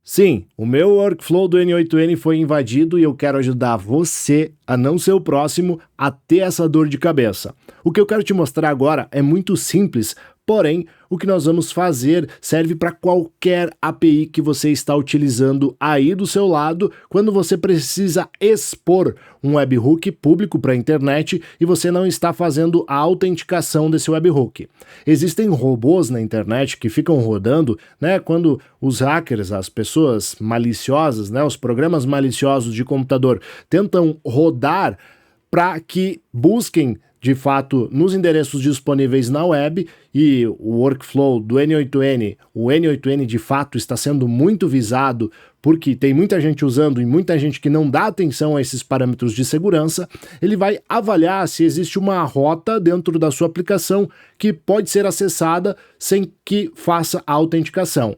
Sim, o meu workflow do N8N foi invadido e eu quero ajudar você, a não ser o próximo, a ter essa dor de cabeça. O que eu quero te mostrar agora é muito simples, porém, o que nós vamos fazer serve para qualquer API que você está utilizando aí do seu lado quando você precisa expor um webhook público para a internet e você não está fazendo a autenticação desse webhook. Existem robôs na internet que ficam rodando, né, quando os hackers, as pessoas maliciosas, né, os programas maliciosos de computador tentam rodar para que busquem de fato nos endereços disponíveis na web, e o workflow do N8N, o N8N de fato está sendo muito visado porque tem muita gente usando e muita gente que não dá atenção a esses parâmetros de segurança. Ele vai avaliar se existe uma rota dentro da sua aplicação que pode ser acessada sem que faça a autenticação.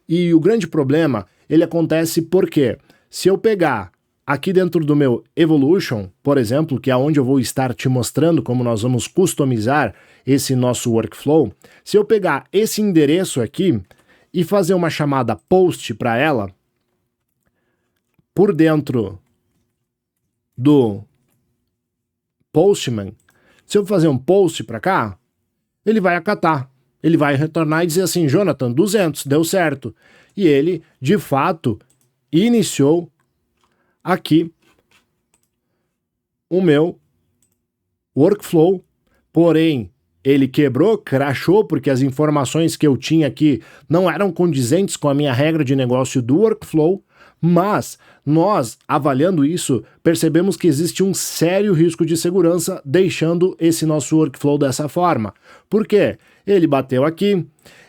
E o grande problema, ele acontece porque se eu pegar aqui dentro do meu Evolution, por exemplo, que é onde eu vou estar te mostrando como nós vamos customizar esse nosso workflow, se eu pegar esse endereço aqui e fazer uma chamada post para ela, por dentro do Postman, se eu fazer um post para cá, ele vai acatar. Ele vai retornar e dizer assim, Jonathan, 200, deu certo. E ele, de fato, iniciou aqui o meu workflow, porém ele quebrou, crashou, porque as informações que eu tinha aqui não eram condizentes com a minha regra de negócio do workflow, mas nós, avaliando isso, percebemos que existe um sério risco de segurança deixando esse nosso workflow dessa forma. Por quê? Ele bateu aqui,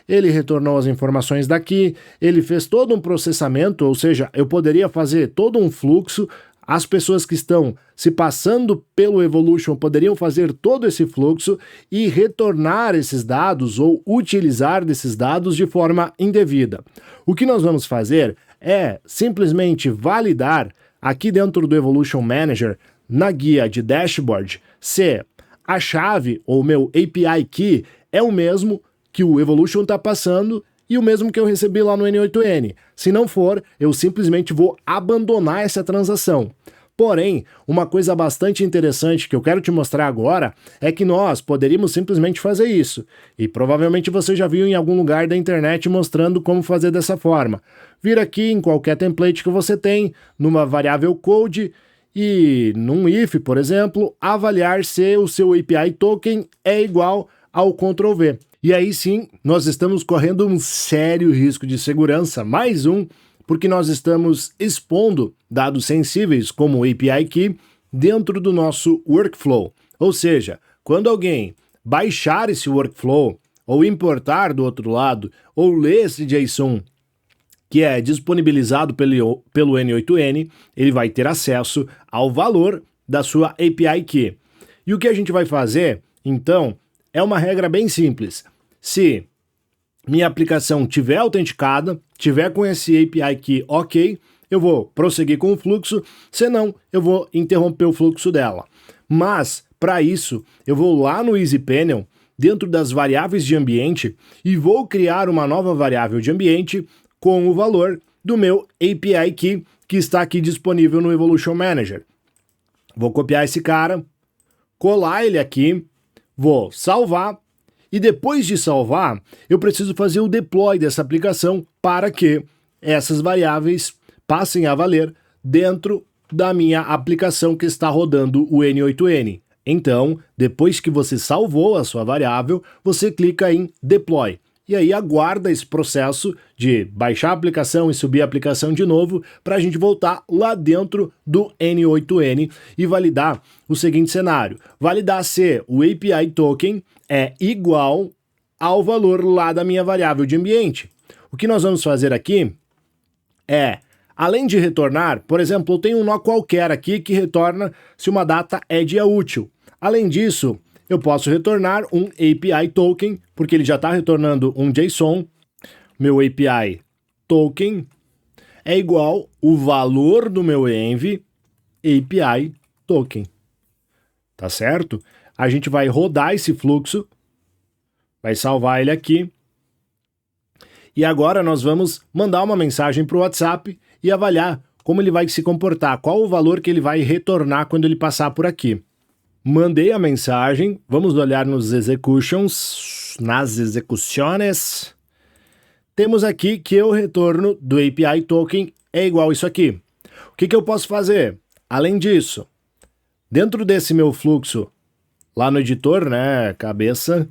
ele retornou as informações daqui, ele fez todo um processamento, ou seja, eu poderia fazer todo um fluxo, as pessoas que estão se passando pelo Evolution poderiam fazer todo esse fluxo e retornar esses dados ou utilizar desses dados de forma indevida. O que nós vamos fazer é simplesmente validar aqui dentro do Evolution Manager, na guia de dashboard, se a chave ou meu API Key é o mesmo que o Evolution está passando e o mesmo que eu recebi lá no N8N. Se não for, eu simplesmente vou abandonar essa transação. Porém, uma coisa bastante interessante que eu quero te mostrar agora é que nós poderíamos simplesmente fazer isso. E provavelmente você já viu em algum lugar da internet mostrando como fazer dessa forma. Vir aqui em qualquer template que você tem, numa variável code, e num if, por exemplo, avaliar se o seu API token é igual ao Ctrl+V. E aí sim, nós estamos correndo um sério risco de segurança, mais um, porque nós estamos expondo dados sensíveis como API Key dentro do nosso workflow. Ou seja, quando alguém baixar esse workflow, ou importar do outro lado, ou ler esse JSON que é disponibilizado pelo N8N, ele vai ter acesso ao valor da sua API Key. E o que a gente vai fazer, então, é uma regra bem simples. Se minha aplicação tiver autenticada, tiver com esse API Key ok, eu vou prosseguir com o fluxo, senão eu vou interromper o fluxo dela. Mas, para isso, eu vou lá no EasyPanel, dentro das variáveis de ambiente, e vou criar uma nova variável de ambiente com o valor do meu API Key, que está aqui disponível no Evolution Manager. Vou copiar esse cara, colar ele aqui, vou salvar, e depois de salvar, eu preciso fazer o deploy dessa aplicação para que essas variáveis passem a valer dentro da minha aplicação que está rodando o N8N. Então, depois que você salvou a sua variável, você clica em Deploy. E aí aguarda esse processo de baixar a aplicação e subir a aplicação de novo para a gente voltar lá dentro do N8N e validar o seguinte cenário. Validar se o API Token é igual ao valor lá da minha variável de ambiente. O que nós vamos fazer aqui é, além de retornar, por exemplo, eu tenho um nó qualquer aqui que retorna se uma data é dia útil. Além disso, eu posso retornar um API Token, porque ele já está retornando um JSON. Meu API Token é igual o valor do meu env API Token. Tá certo? A gente vai rodar esse fluxo, vai salvar ele aqui, E agora nós vamos mandar uma mensagem para o WhatsApp e avaliar como ele vai se comportar, qual o valor que ele vai retornar quando ele passar por aqui. Mandei a mensagem, vamos olhar nos executions, nas execuções. Temos aqui que o retorno do API Token é igual a isso aqui. O que eu posso fazer? Além disso, dentro desse meu fluxo, lá no editor, né, cabeça,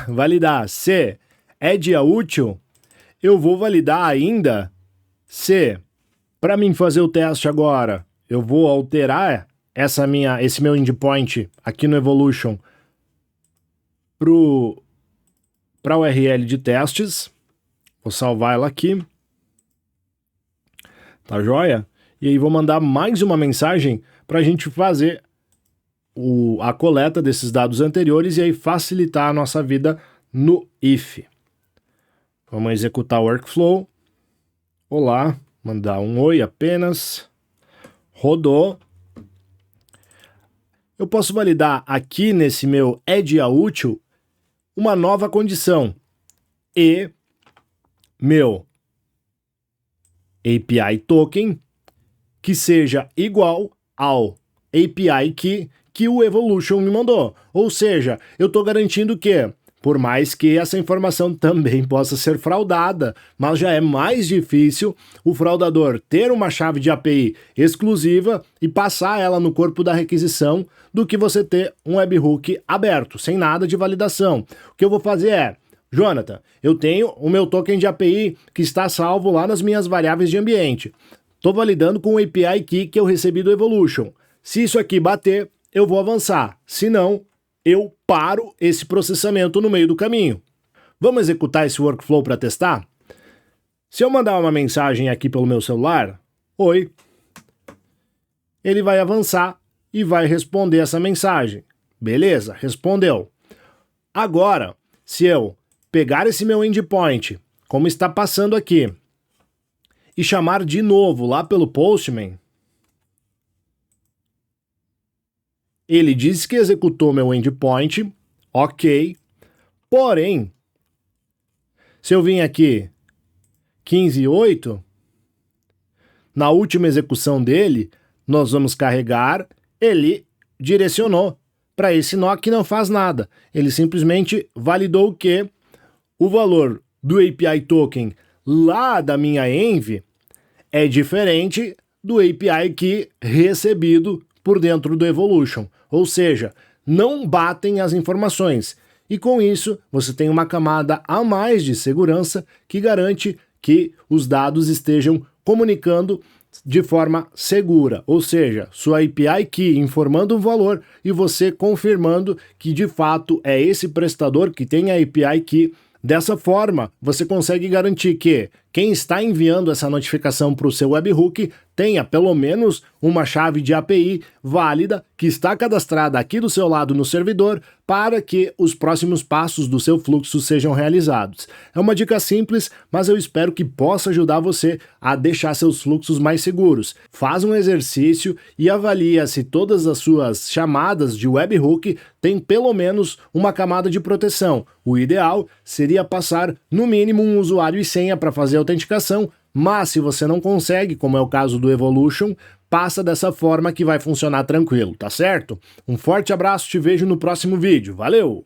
validar se é dia útil, eu vou validar ainda se, para mim fazer o teste agora, eu vou alterar esse meu endpoint aqui no Evolution para a URL de testes. Vou salvar ela aqui. Tá joia? E aí vou mandar mais uma mensagem para a gente fazer a coleta desses dados anteriores e aí facilitar a nossa vida no if. Vamos executar o workflow. Olá, mandar um oi apenas. Rodou. Eu posso validar aqui nesse meu é dia útil uma nova condição. E meu API Token que seja igual ao API Key que o Evolution me mandou. Ou seja, eu estou garantindo que, por mais que essa informação também possa ser fraudada, mas já é mais difícil o fraudador ter uma chave de API exclusiva e passar ela no corpo da requisição do que você ter um webhook aberto, sem nada de validação. O que eu vou fazer é, Jonathan, eu tenho o meu token de API que está salvo lá nas minhas variáveis de ambiente. Estou validando com o API Key que eu recebi do Evolution. Se isso aqui bater, eu vou avançar. Se não, eu paro esse processamento no meio do caminho. Vamos executar esse workflow para testar? Se eu mandar uma mensagem aqui pelo meu celular, oi, ele vai avançar e vai responder essa mensagem. Beleza, respondeu. Agora, se eu pegar esse meu endpoint, como está passando aqui, e chamar de novo lá pelo Postman, ele disse que executou meu endpoint, ok, porém, se eu vim aqui 15.8, na última execução dele, nós vamos carregar, ele direcionou para esse nó que não faz nada. Ele simplesmente validou que o valor do API Token lá da minha Env é diferente do API Key recebido por dentro do Evolution. Ou seja, não batem as informações. E com isso, você tem uma camada a mais de segurança que garante que os dados estejam comunicando de forma segura. Ou seja, sua API Key informando o valor e você confirmando que de fato é esse prestador que tem a API Key. Dessa forma, você consegue garantir que quem está enviando essa notificação para o seu webhook tenha pelo menos uma chave de API válida que está cadastrada aqui do seu lado no servidor para que os próximos passos do seu fluxo sejam realizados. É uma dica simples, mas eu espero que possa ajudar você a deixar seus fluxos mais seguros. Faz um exercício e avalia se todas as suas chamadas de webhook têm pelo menos uma camada de proteção. O ideal seria passar no mínimo um usuário e senha para fazer a autenticação, mas se você não consegue, como é o caso do Evolution, passa dessa forma que vai funcionar tranquilo, tá certo? Um forte abraço, te vejo no próximo vídeo. Valeu!